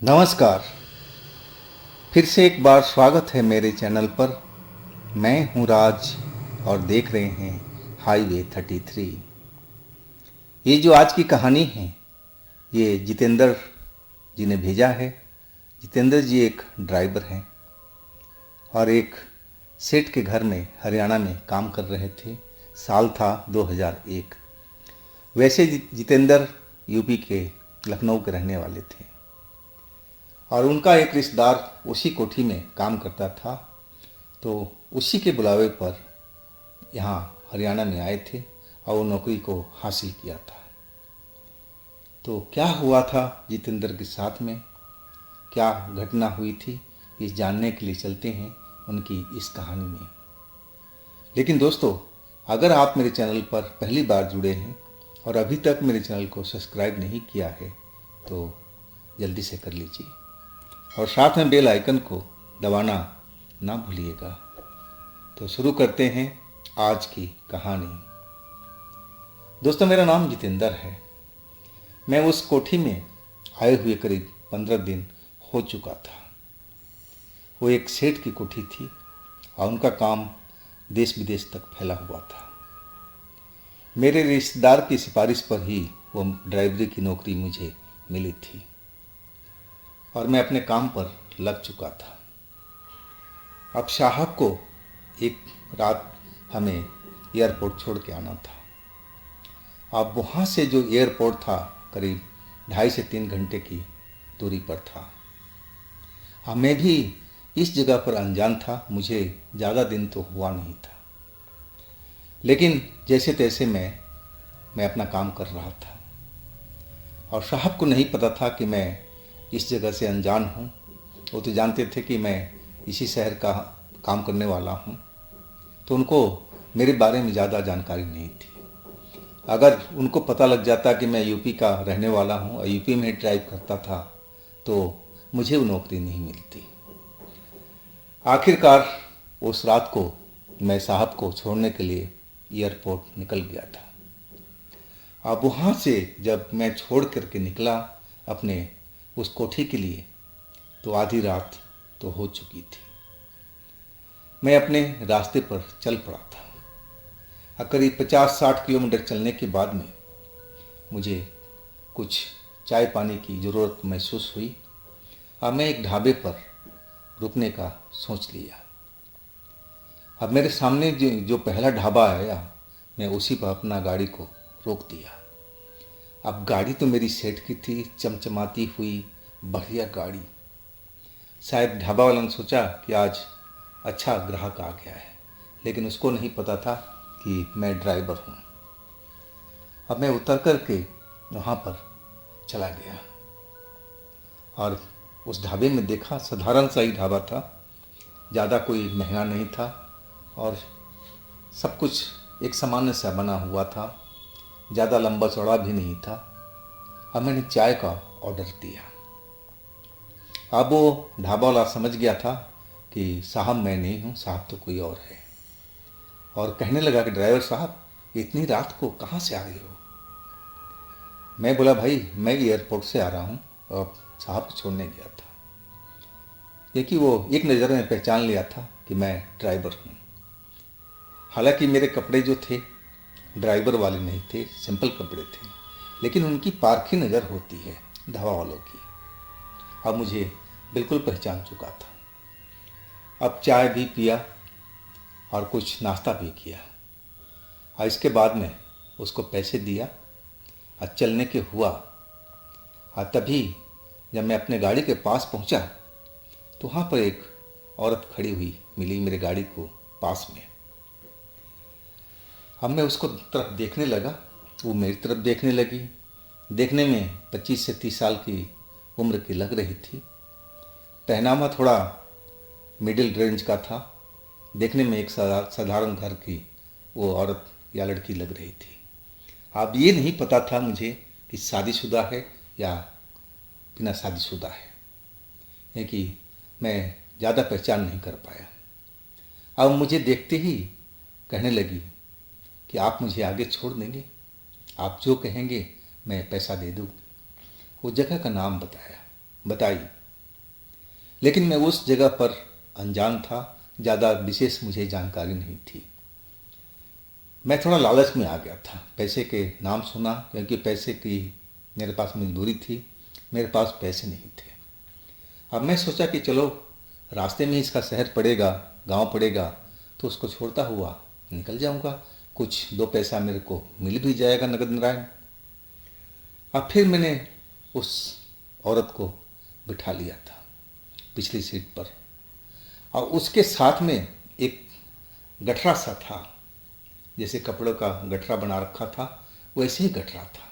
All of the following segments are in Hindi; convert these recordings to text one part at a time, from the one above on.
नमस्कार। फिर से एक बार स्वागत है मेरे चैनल पर। मैं हूं राज और देख रहे हैं हाईवे 33। ये जो आज की कहानी है ये जितेंद्र जी ने भेजा है। जितेंद्र जी एक ड्राइवर हैं और एक सेठ के घर में हरियाणा में काम कर रहे थे। साल था 2001। वैसे जितेंद्र यूपी के लखनऊ के रहने वाले थे और उनका एक रिश्तेदार उसी कोठी में काम करता था, तो उसी के बुलावे पर यहाँ हरियाणा में आए थे और वो नौकरी को हासिल किया था। तो क्या हुआ था जितेंद्र के साथ में, क्या घटना हुई थी, इस जानने के लिए चलते हैं उनकी इस कहानी में। लेकिन दोस्तों, अगर आप मेरे चैनल पर पहली बार जुड़े हैं और अभी तक मेरे चैनल को सब्सक्राइब नहीं किया है तो जल्दी से कर लीजिए और साथ में बेल आइकन को दबाना ना भूलिएगा। तो शुरू करते हैं आज की कहानी। दोस्तों, मेरा नाम जितेंद्र है। मैं उस कोठी में आए हुए करीब 15 दिन हो चुका था। वो एक सेठ की कोठी थी और उनका काम देश विदेश तक फैला हुआ था। मेरे रिश्तेदार की सिफारिश पर ही वो ड्राइवरी की नौकरी मुझे मिली थी और मैं अपने काम पर लग चुका था। अब साहब को एक रात हमें एयरपोर्ट छोड़ के आना था। अब वहाँ से जो एयरपोर्ट था करीब 2.5 से 3 घंटे की दूरी पर था। अब मैं भी इस जगह पर अनजान था, मुझे ज़्यादा दिन तो हुआ नहीं था, लेकिन जैसे तैसे मैं अपना काम कर रहा था और साहब को नहीं पता था कि मैं इस जगह से अनजान हूँ। वो तो जानते थे कि मैं इसी शहर का काम करने वाला हूँ, तो उनको मेरे बारे में ज़्यादा जानकारी नहीं थी। अगर उनको पता लग जाता कि मैं यूपी का रहने वाला हूँ और यूपी में ड्राइव करता था तो मुझे वो नौकरी नहीं मिलती। आखिरकार उस रात को मैं साहब को छोड़ने के लिए एयरपोर्ट निकल गया था। अब वहाँ से जब मैं छोड़ करके निकला अपने उस कोठी के लिए तो आधी रात तो हो चुकी थी। मैं अपने रास्ते पर चल पड़ा था और करीब 50-60 किलोमीटर चलने के बाद में मुझे कुछ चाय पानी की ज़रूरत महसूस हुई और मैं एक ढाबे पर रुकने का सोच लिया। अब मेरे सामने जो पहला ढाबा आया मैं उसी पर अपना गाड़ी को रोक दिया। अब गाड़ी तो मेरी सेठ की थी, चमचमाती हुई बढ़िया गाड़ी। शायद ढाबा वाला ने सोचा कि आज अच्छा ग्राहक आ गया है, लेकिन उसको नहीं पता था कि मैं ड्राइवर हूँ। अब मैं उतर कर के वहाँ पर चला गया और उस ढाबे में देखा, साधारण सा ही ढाबा था, ज़्यादा कोई महंगा नहीं था और सब कुछ एक सामान्य सा बना हुआ था, ज़्यादा लंबा चौड़ा भी नहीं था। अब मैंने चाय का ऑर्डर दिया। अब वो ढाबा वाला समझ गया था कि साहब मैं नहीं हूँ, साहब तो कोई और है, और कहने लगा कि ड्राइवर साहब इतनी रात को कहाँ से आ रहे हो। मैं बोला भाई मैं एयरपोर्ट से आ रहा हूँ और साहब को छोड़ने गया था। क्योंकि वो एक नज़र में पहचान लिया था कि मैं ड्राइवर हूँ। हालांकि मेरे कपड़े जो थे ड्राइवर वाले नहीं थे, सिंपल कपड़े थे, लेकिन उनकी पारखी नज़र होती है ढाबा वालों की। अब मुझे बिल्कुल पहचान चुका था। अब चाय भी पिया और कुछ नाश्ता भी किया और इसके बाद में उसको पैसे दिया और चलने के हुआ। और तभी जब मैं अपने गाड़ी के पास पहुंचा तो वहाँ पर एक औरत खड़ी हुई मिली मेरे गाड़ी को पास में। अब मैं उसको तरफ देखने लगा, वो मेरी तरफ देखने लगी। देखने में 25 से 30 साल की उम्र की लग रही थी। पहनावा थोड़ा मिडिल रेंज का था। देखने में एक साधारण घर की वो औरत या लड़की लग रही थी। अब ये नहीं पता था मुझे कि शादीशुदा है या बिना शादीशुदा है, क्योंकि मैं ज़्यादा पहचान नहीं कर पाया। अब मुझे देखते ही कहने लगी कि आप मुझे आगे छोड़ देंगे, आप जो कहेंगे मैं पैसा दे दूँ। वो जगह का नाम बताया बताई, लेकिन मैं उस जगह पर अनजान था, ज़्यादा विशेष मुझे जानकारी नहीं थी। मैं थोड़ा लालच में आ गया था, पैसे के नाम सुना, क्योंकि पैसे की मेरे पास मजबूरी थी, मेरे पास पैसे नहीं थे। अब मैं सोचा कि चलो रास्ते में इसका शहर पड़ेगा, गांव पड़ेगा, तो उसको छोड़ता हुआ निकल जाऊंगा, कुछ 2 पैसा मेरे को मिल भी जाएगा नगद नारायण। अब फिर मैंने उस औरत को बिठा लिया था पिछली सीट पर, और उसके साथ में एक गठरा सा था, जैसे कपड़ों का गठरा बना रखा था वैसे ही गठरा था।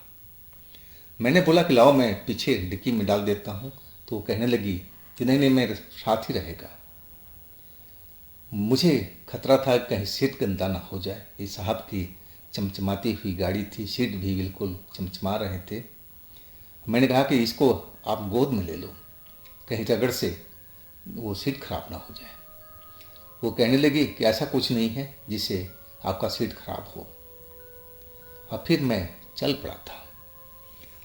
मैंने बोला कि लाओ मैं पीछे डिक्की में डाल देता हूँ, तो वो कहने लगी कि नहीं नहीं, मेरे साथ ही रहेगा। मुझे खतरा था कि कहीं सीट गंदा ना हो जाए। इस साहब की चमचमाती हुई गाड़ी थी, सीट भी बिल्कुल चमचमा रहे थे। मैंने कहा कि इसको आप गोद में ले लो, कहीं रगड़ से वो सीट खराब ना हो जाए। वो कहने लगी कि ऐसा कुछ नहीं है जिससे आपका सीट खराब हो। और फिर मैं चल पड़ा था।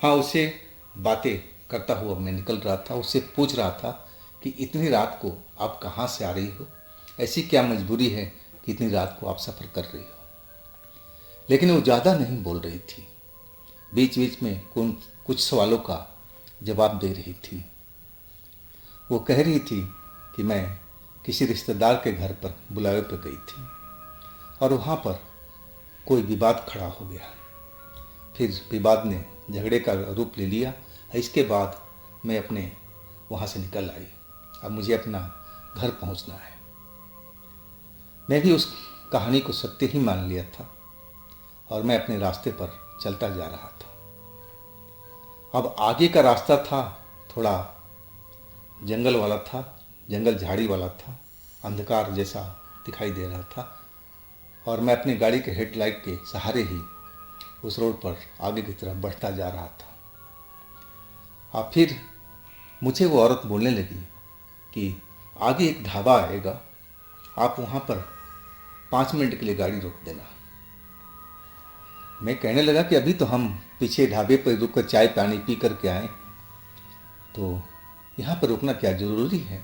हाँ, उससे बातें करता हुआ मैं निकल रहा था, उससे पूछ रहा था कि इतनी रात को आप कहाँ से आ रही हो, ऐसी क्या मजबूरी है कि इतनी रात को आप सफ़र कर रही हो। लेकिन वो ज़्यादा नहीं बोल रही थी, बीच बीच में कुछ सवालों का जवाब दे रही थी। वो कह रही थी कि मैं किसी रिश्तेदार के घर पर बुलावे पर गई थी और वहाँ पर कोई विवाद खड़ा हो गया। फिर विवाद ने झगड़े का रूप ले लिया। इसके बाद मैं अपने वहाँ से निकल आई। अब मुझे अपना घर पहुँचना है। मैं भी उस कहानी को सत्य ही मान लिया था और मैं अपने रास्ते पर चलता जा रहा था। अब आगे का रास्ता था थोड़ा जंगल वाला था, जंगल झाड़ी वाला था, अंधकार जैसा दिखाई दे रहा था और मैं अपनी गाड़ी के हेडलाइट के सहारे ही उस रोड पर आगे की तरफ बढ़ता जा रहा था। और फिर मुझे वो औरत बोलने लगी कि आगे एक ढाबा आएगा, आप वहाँ पर 5 मिनट के लिए गाड़ी रोक देना। मैं कहने लगा कि अभी तो हम पीछे ढाबे पर रुक कर चाय पानी पी करके आए, तो यहाँ पर रुकना क्या ज़रूरी है।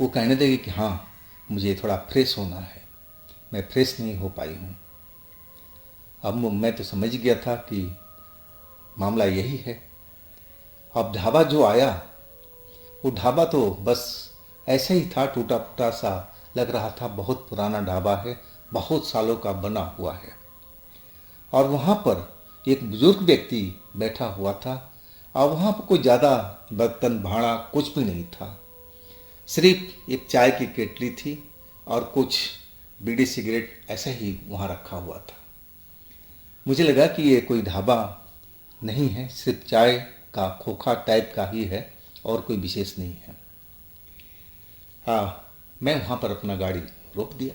वो कहने लगी कि हाँ, मुझे थोड़ा फ्रेश होना है, मैं फ्रेश नहीं हो पाई हूँ। अब मैं तो समझ गया था कि मामला यही है। अब ढाबा जो आया, वो ढाबा तो बस ऐसे ही था, टूटा फूटा सा लग रहा था। बहुत पुराना ढाबा है, बहुत सालों का बना हुआ है। और वहाँ पर एक बुजुर्ग व्यक्ति बैठा हुआ था और वहाँ पर कोई ज़्यादा बर्तन भाड़ा कुछ भी नहीं था। सिर्फ एक चाय की केटली थी और कुछ बीड़ी सिगरेट ऐसा ही वहाँ रखा हुआ था। मुझे लगा कि ये कोई ढाबा नहीं है, सिर्फ चाय का खोखा टाइप का ही है और कोई विशेष नहीं है। मैं वहाँ पर अपना गाड़ी रोक दिया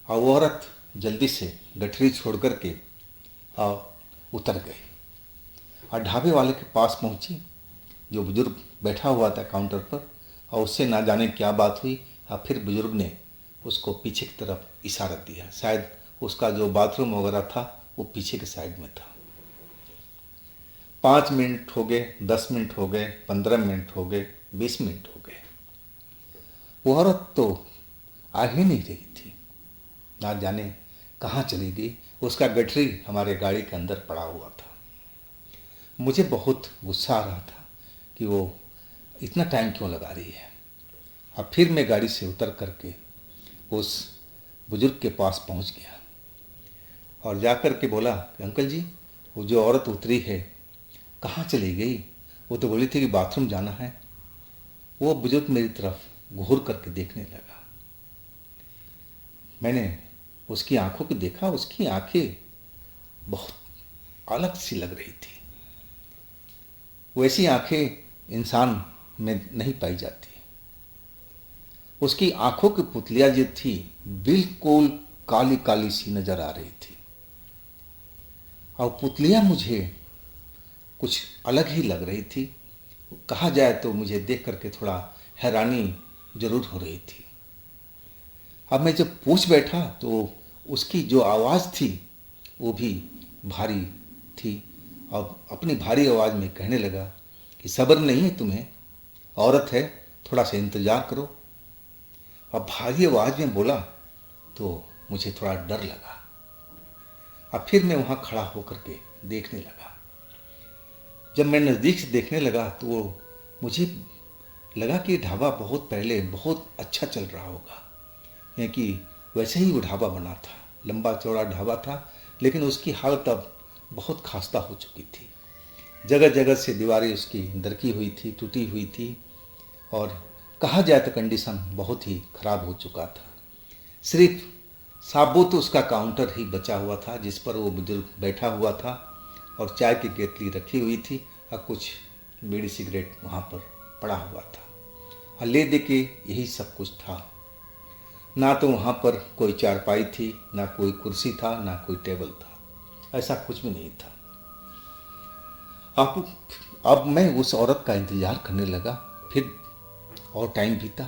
और वो औरत जल्दी से गठरी छोड़ करके उतर गई और ढाबे वाले के पास पहुँची, जो बुजुर्ग बैठा हुआ था काउंटर पर, और उससे ना जाने क्या बात हुई। और फिर बुजुर्ग ने उसको पीछे की तरफ इशारा दिया। शायद उसका जो बाथरूम वगैरह था वो पीछे के साइड में था। 5 मिनट हो गए, 10 मिनट हो गए, 15 मिनट हो गए, 20 मिनट हो गए, वो औरत तो आ ही नहीं रही थी। ना जाने कहाँ चली गई। उसका गठरी हमारे गाड़ी के अंदर पड़ा हुआ था। मुझे बहुत गुस्सा आ रहा था कि वो इतना टाइम क्यों लगा रही है। अब फिर मैं गाड़ी से उतर करके उस बुजुर्ग के पास पहुंच गया और जाकर के बोला कि अंकल जी, वो जो औरत उतरी है कहाँ चली गई। वो तो बोली थी कि बाथरूम जाना है। वो बुजुर्ग मेरी तरफ घूर करके देखने लगा। मैंने उसकी आंखों को देखा, उसकी आंखें बहुत अलग सी लग रही थी। वैसी आंखें इंसान में नहीं पाई जाती। उसकी आंखों की पुतलियां जो थी बिल्कुल काली काली सी नजर आ रही थी और पुतलियां मुझे कुछ अलग ही लग रही थी। कहा जाए तो मुझे देख करके थोड़ा हैरानी जरूर हो रही थी। अब मैं जब पूछ बैठा तो उसकी जो आवाज़ थी वो भी भारी थी और अपनी भारी आवाज़ में कहने लगा कि सब्र नहीं है तुम्हें, औरत है, थोड़ा सा इंतज़ार करो। अब भारी आवाज़ में बोला तो मुझे थोड़ा डर लगा। अब फिर मैं वहाँ खड़ा होकर के देखने लगा। जब मैं नज़दीक से देखने लगा तो वो मुझे लगा कि ढाबा बहुत पहले बहुत अच्छा चल रहा होगा, क्योंकि वैसे ही वो ढाबा बना था, लंबा चौड़ा ढाबा था, लेकिन उसकी हालत अब बहुत खस्ता हो चुकी थी। जगह जगह से दीवारें उसकी दरकी हुई थी, टूटी हुई थी, और कहा जाए तो कंडीशन बहुत ही ख़राब हो चुका था। सिर्फ साबुत उसका काउंटर ही बचा हुआ था जिस पर वो बुजुर्ग बैठा हुआ था, और चाय की केतली रखी हुई थी, और कुछ बीड़ी सिगरेट वहाँ पर पड़ा हुआ था, और ले दे के यही सब कुछ था। ना तो वहाँ पर कोई चारपाई थी, ना कोई कुर्सी था, ना कोई टेबल था, ऐसा कुछ भी नहीं था। अब मैं उस औरत का इंतज़ार करने लगा। फिर और टाइम बीता।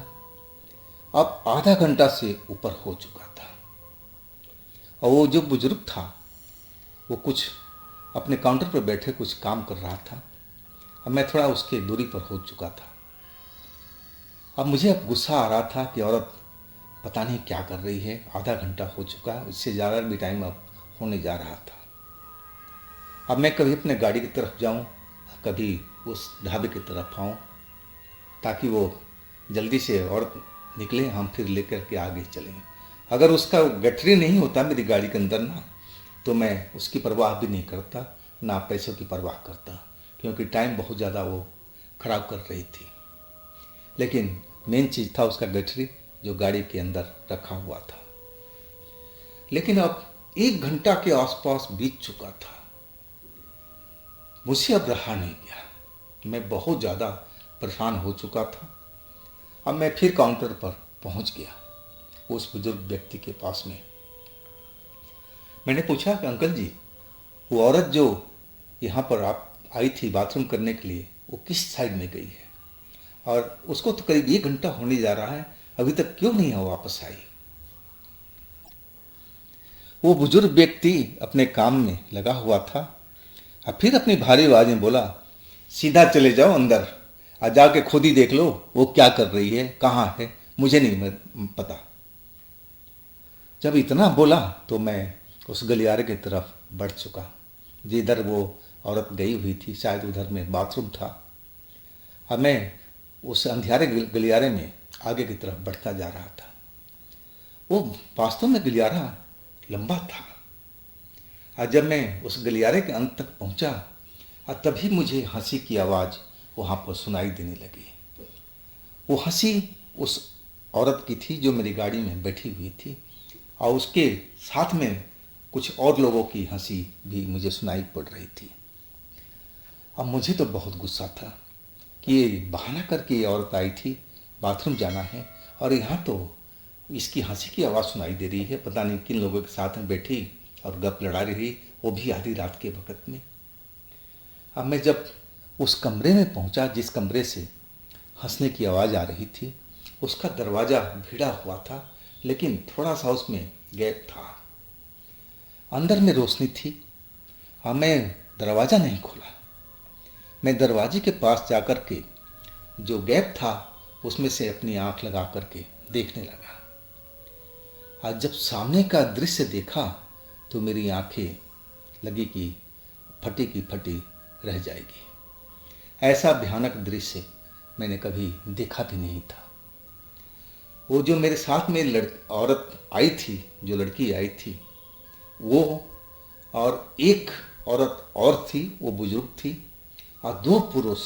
अब आधा घंटा से ऊपर हो चुका था, और वो जो बुजुर्ग था वो कुछ अपने काउंटर पर बैठे कुछ काम कर रहा था। अब मैं थोड़ा उसके दूरी पर हो चुका था। अब मुझे अब गुस्सा आ रहा था कि औरत पता नहीं क्या कर रही है, आधा घंटा हो चुका है, उससे ज़्यादा भी टाइम अब होने जा रहा था। अब मैं कभी अपने गाड़ी की तरफ जाऊं, कभी उस ढाबे की तरफ आऊं, ताकि वो जल्दी से औरत निकले, हम फिर लेकर के आगे चलें। अगर उसका गठरी नहीं होता मेरी गाड़ी के अंदर ना, तो मैं उसकी परवाह भी नहीं करता, ना पैसों की परवाह करता, क्योंकि टाइम बहुत ज़्यादा वो ख़राब कर रही थी। लेकिन मेन चीज़ था उसका गठरी जो गाड़ी के अंदर रखा हुआ था। लेकिन अब 1 घंटा के आसपास बीत चुका था। मुझसे अब रहा नहीं गया, मैं बहुत ज़्यादा परेशान हो चुका था। अब मैं फिर काउंटर पर पहुंच गया उस बुजुर्ग व्यक्ति के पास में। मैंने पूछा कि अंकल जी, वो औरत जो यहाँ पर आप आई थी बाथरूम करने के लिए, वो किस साइड में गई है, और उसको तो करीब 1 घंटा होने जा रहा है, अभी तक क्यों नहीं है वापस आई। वो बुजुर्ग व्यक्ति अपने काम में लगा हुआ था, और फिर अपनी भारी आवाज में बोला, सीधा चले जाओ अंदर, आ जाके खुद ही देख लो वो क्या कर रही है, कहाँ है, मुझे नहीं पता। जब इतना बोला तो मैं उस गलियारे की तरफ बढ़ चुका जिधर वो औरत गई हुई थी, शायद उधर में बाथरूम था। अब मैं उस अंधियारे गलियारे में आगे की तरफ बढ़ता जा रहा था। वो वास्तव में गलियारा लंबा था, और जब मैं उस गलियारे के अंत तक पहुंचा, और तभी मुझे हंसी की आवाज़ वहाँ पर सुनाई देने लगी। वो हंसी उस औरत की थी जो मेरी गाड़ी में बैठी हुई थी, और उसके साथ में कुछ और लोगों की हंसी भी मुझे सुनाई पड़ रही थी। अब मुझे तो बहुत गुस्सा था कि ये बहाना करके ये औरत आई थी, बाथरूम जाना है, और यहाँ तो इसकी हंसी की आवाज़ सुनाई दे रही है, पता नहीं किन लोगों के साथ में बैठी और गप लड़ा रही, वो भी आधी रात के वक्त में। अब मैं जब उस कमरे में पहुंचा जिस कमरे से हंसने की आवाज़ आ रही थी, उसका दरवाज़ा भिड़ा हुआ था, लेकिन थोड़ा सा उसमें गैप था। अंदर में रोशनी थी, और मैं दरवाज़ा नहीं खोला। मैं दरवाजे के पास जाकर के जो गैप था उसमें से अपनी आंख लगा करके देखने लगा। आज जब सामने का दृश्य देखा तो मेरी आंखें लगी कि फटी की फटी रह जाएगी। ऐसा भयानक दृश्य मैंने कभी देखा भी नहीं था। वो जो मेरे साथ में औरत आई थी, जो लड़की आई थी, वो और एक औरत और थी, वो बुजुर्ग थी, और 2 पुरुष।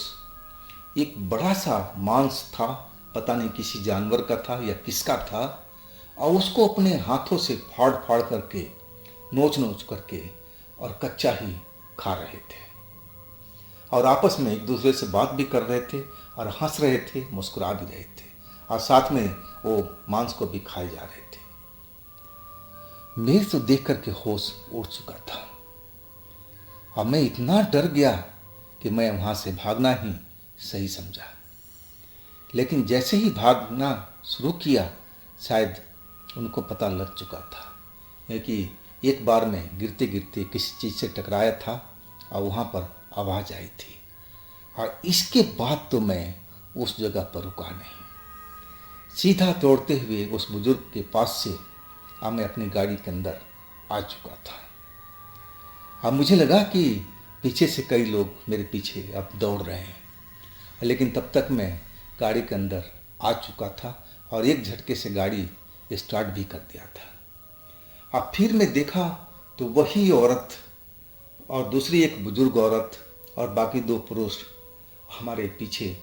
एक बड़ा सा मांस था, पता नहीं किसी जानवर का था या किसका था, और उसको अपने हाथों से फाड़ फाड़ करके, नोच नोच करके और कच्चा ही खा रहे थे, और आपस में एक दूसरे से बात भी कर रहे थे और हंस रहे थे, मुस्कुरा भी रहे थे, और साथ में वो मांस को भी खाए जा रहे थे। मेरे तो देख करके होश उड़ चुका था, और मैं इतना डर गया कि मैं वहाँ से भागना ही सही समझा। लेकिन जैसे ही भागना शुरू किया, शायद उनको पता लग चुका था, क्योंकि एक बार में गिरते गिरते किसी चीज़ से टकराया था, और वहाँ पर आवाज़ आई थी, और इसके बाद तो मैं उस जगह पर रुका नहीं, सीधा दौड़ते हुए उस बुजुर्ग के पास से अब मैं अपनी गाड़ी के अंदर आ चुका था। अब मुझे लगा कि पीछे से कई लोग मेरे पीछे अब दौड़ रहे हैं, लेकिन तब तक मैं गाड़ी के अंदर आ चुका था और एक झटके से गाड़ी स्टार्ट भी कर दिया था। अब फिर मैं देखा तो वही औरत और दूसरी एक बुजुर्ग औरत और बाकी 2 पुरुष हमारे पीछे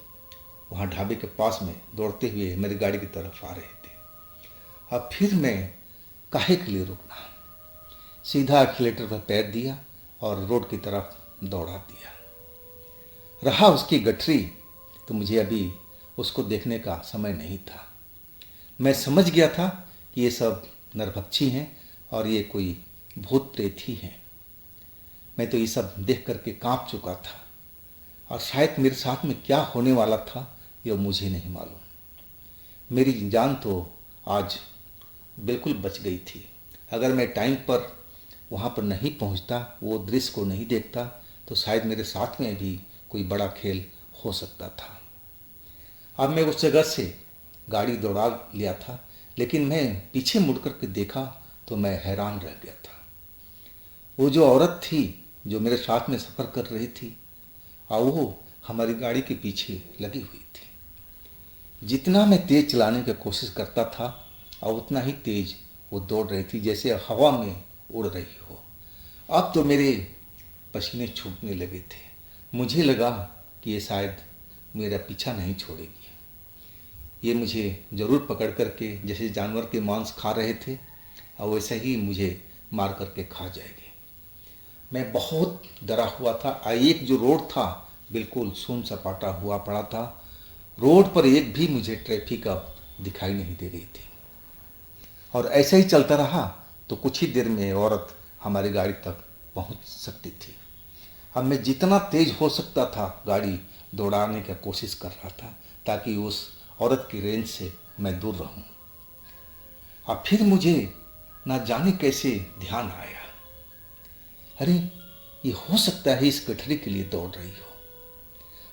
वहाँ ढाबे के पास में दौड़ते हुए मेरी गाड़ी की तरफ आ रहे थे। अब फिर मैं काहे के लिए रुकना, सीधा एक्सीलेटर पर पैर दिया और रोड की तरफ दौड़ा दिया। रहा उसकी गठरी तो मुझे अभी उसको देखने का समय नहीं था। मैं समझ गया था कि ये सब नरभक्षी हैं और ये कोई भूत प्रेत ही हैं। मैं तो ये सब देख करके कांप चुका था और शायद मेरे साथ में क्या होने वाला था यह मुझे नहीं मालूम। मेरी जान तो आज बिल्कुल बच गई थी। अगर मैं टाइम पर वहाँ पर नहीं पहुँचता, वो दृश्य को नहीं देखता, तो शायद मेरे साथ में भी कोई बड़ा खेल हो सकता था। अब मैं उस जगह से गाड़ी दौड़ा लिया था, लेकिन मैं पीछे मुड़ कर के देखा तो मैं हैरान रह गया था। वो जो औरत थी जो मेरे साथ में सफ़र कर रही थी और वो हमारी गाड़ी के पीछे लगी हुई थी। जितना मैं तेज़ चलाने की कोशिश करता था और उतना ही तेज़ वो दौड़ रही थी, जैसे हवा में उड़ रही हो। अब तो मेरे पसीने छूटने लगे थे। मुझे लगा कि ये शायद मेरा पीछा नहीं छोड़ेगी, ये मुझे ज़रूर पकड़ करके जैसे जानवर के मांस खा रहे थे और वैसे ही मुझे मार करके खा जाएगी। मैं बहुत डरा हुआ था। एक जो रोड था बिल्कुल सुन सपाटा हुआ पड़ा था। रोड पर एक भी मुझे ट्रैफिक अब दिखाई नहीं दे रही थी और ऐसे ही चलता रहा तो कुछ ही देर में औरत हमारी गाड़ी तक पहुंच सकती थी। अब मैं जितना तेज हो सकता था गाड़ी दौड़ाने की कोशिश कर रहा था ताकि उस औरत की रेंज से मैं दूर रहूं। अब फिर मुझे ना जाने कैसे ध्यान आया, अरे ये हो सकता है इस गठरी के लिए दौड़ रही हो।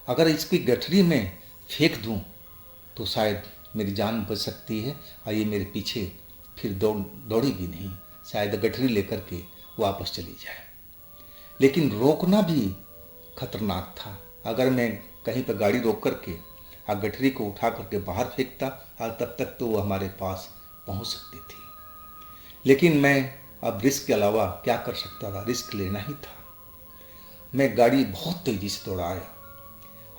अगर इसकी गठरी में फेंक दूं तो शायद मेरी जान बच सकती है और ये मेरे पीछे फिर दौड़ेगी नहीं, शायद गठरी लेकर के वापस चली जाए। लेकिन रोकना भी खतरनाक था। अगर मैं कहीं पर गाड़ी रोक करके और गठरी को उठा करके बाहर फेंकता और तब तक तो वो हमारे पास पहुंच सकती थी। लेकिन मैं अब रिस्क के अलावा क्या कर सकता था, रिस्क लेना ही था। मैं गाड़ी बहुत तेज़ी से दौड़ाया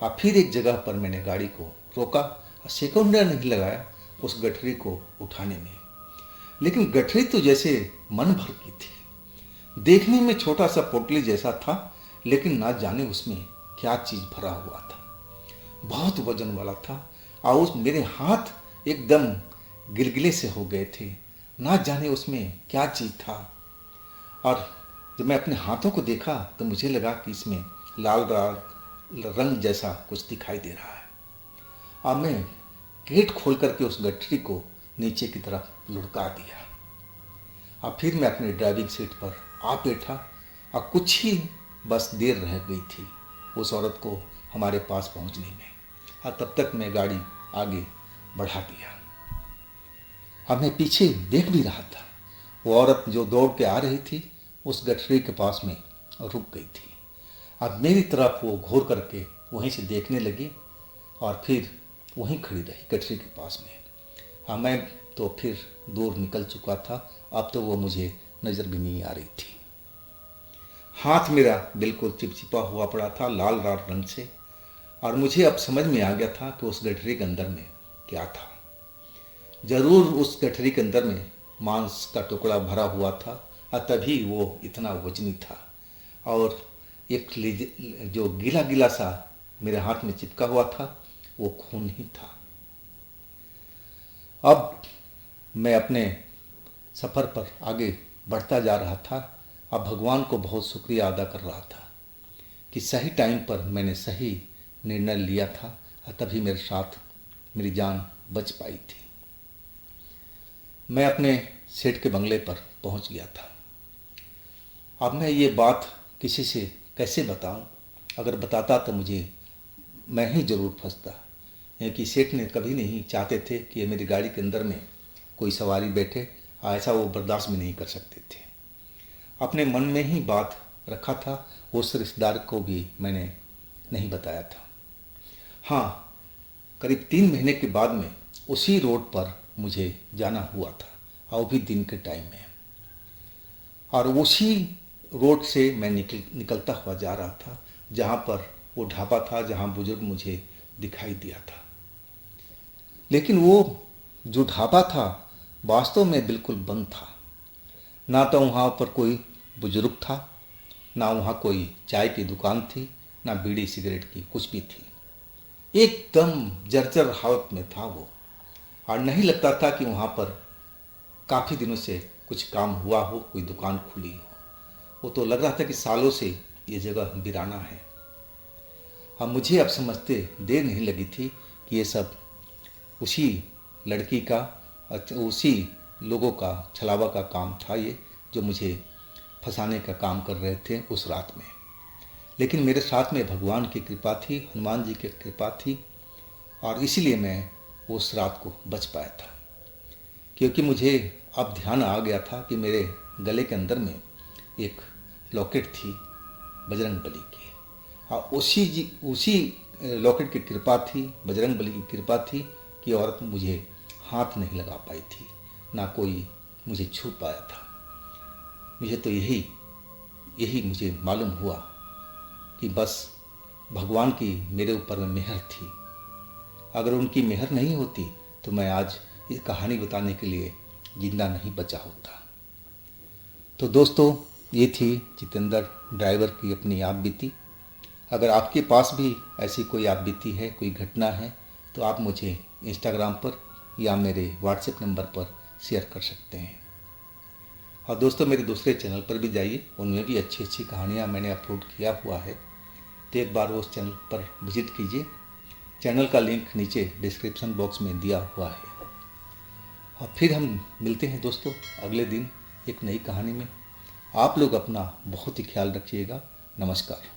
और फिर एक जगह पर मैंने गाड़ी को रोका और सेकंड नहीं लगाया उस गठरी को उठाने में। लेकिन गठरी तो जैसे मन भर की थी। देखने में छोटा सा पोटली जैसा था, लेकिन ना जाने उसमें क्या चीज़ भरा हुआ था। बहुत वजन वाला था और उस मेरे हाथ एकदम गिलगिले से हो गए थे। ना जाने उसमें क्या चीज़ था। और जब मैं अपने हाथों को देखा तो मुझे लगा कि इसमें लाल लाल रंग जैसा कुछ दिखाई दे रहा है। अब मैं गेट खोल करके उस गठरी को नीचे की तरफ लुढ़का दिया। अब फिर मैं अपनी ड्राइविंग सीट पर आ बैठा और कुछ ही बस देर रह गई थी उस औरत को हमारे पास पहुंचने में, और तब तक मैं गाड़ी आगे बढ़ा दिया। अब मैं पीछे देख भी रहा था। वो औरत जो दौड़ के आ रही थी उस गठरी के पास में रुक गई थी। अब मेरी तरफ वो घूर करके वहीं से देखने लगी और फिर वहीं खड़ी रही गठरी के पास में। हाँ, मैं तो फिर दूर निकल चुका था। अब तो वो मुझे नज़र भी नहीं आ रही थी। हाथ मेरा बिल्कुल चिपचिपा हुआ पड़ा था लाल लाल रंग से, और मुझे अब समझ में आ गया था कि उस गठरी के अंदर में क्या था। जरूर उस गठरी के अंदर में मांस का टुकड़ा भरा हुआ था और तभी वो इतना वजनी था। और एक जो गीला गीला सा मेरे हाथ में चिपका हुआ था वो खून ही था। अब मैं अपने सफ़र पर आगे बढ़ता जा रहा था। अब भगवान को बहुत शुक्रिया अदा कर रहा था कि सही टाइम पर मैंने सही निर्णय लिया था और तभी मेरे साथ मेरी जान बच पाई थी। मैं अपने सेठ के बंगले पर पहुंच गया था। अब मैं ये बात किसी से कैसे बताऊं? अगर बताता तो मुझे मैं ही ज़रूर फंसता। है कि सेठ ने कभी नहीं चाहते थे कि मेरी गाड़ी के अंदर में कोई सवारी बैठे, ऐसा वो बर्दाश्त भी नहीं कर सकते थे। अपने मन में ही बात रखा था, उस रिश्तेदार को भी मैंने नहीं बताया था। हाँ, करीब 3 महीने के बाद में उसी रोड पर मुझे जाना हुआ था, और भी दिन के टाइम में, और उसी रोड से मैं निकलता हुआ जा रहा था जहाँ पर वो ढाबा था जहाँ बुजुर्ग मुझे दिखाई दिया था। लेकिन वो जो ढाबा था वास्तव में बिल्कुल बंद था। ना तो वहाँ पर कोई बुजुर्ग था, ना वहाँ कोई चाय की दुकान थी, ना बीड़ी सिगरेट की कुछ भी थी। एकदम जर्जर हालत में था वो, और नहीं लगता था कि वहाँ पर काफ़ी दिनों से कुछ काम हुआ हो, कोई दुकान खुली हो। वो तो लग रहा था कि सालों से ये जगह वीराना है। अब मुझे अब समझते देर नहीं लगी थी कि ये सब उसी लड़की का, उसी लोगों का छलावा का काम था, ये जो मुझे फंसाने का काम कर रहे थे उस रात में। लेकिन मेरे साथ में भगवान की कृपा थी, हनुमान जी की कृपा थी, और इसीलिए मैं उस रात को बच पाया था। क्योंकि मुझे अब ध्यान आ गया था कि मेरे गले के अंदर में एक लॉकेट थी बजरंग बली की, और उसी लॉकेट की कृपा थी, बजरंग बली की कृपा थी कि औरत मुझे हाथ नहीं लगा पाई थी, ना कोई मुझे छू पाया था। मुझे तो यही मुझे मालूम हुआ कि बस भगवान की मेरे ऊपर में मेहर थी। अगर उनकी मेहर नहीं होती तो मैं आज ये कहानी बताने के लिए जिंदा नहीं बचा होता। तो दोस्तों, ये थी जितेंद्र ड्राइवर की अपनी आप बीती। अगर आपके पास भी ऐसी कोई आप बीती है, कोई घटना है, तो आप मुझे इंस्टाग्राम पर या मेरे व्हाट्सएप नंबर पर शेयर कर सकते हैं। और दोस्तों, मेरे दूसरे चैनल पर भी जाइए, उनमें भी अच्छी अच्छी कहानियाँ मैंने अपलोड किया हुआ है, तो एक बार उस चैनल पर विजिट कीजिए। चैनल का लिंक नीचे डिस्क्रिप्शन बॉक्स में दिया हुआ है। और फिर हम मिलते हैं दोस्तों अगले दिन एक नई कहानी में। आप लोग अपना बहुत ही ख्याल रखिएगा। नमस्कार।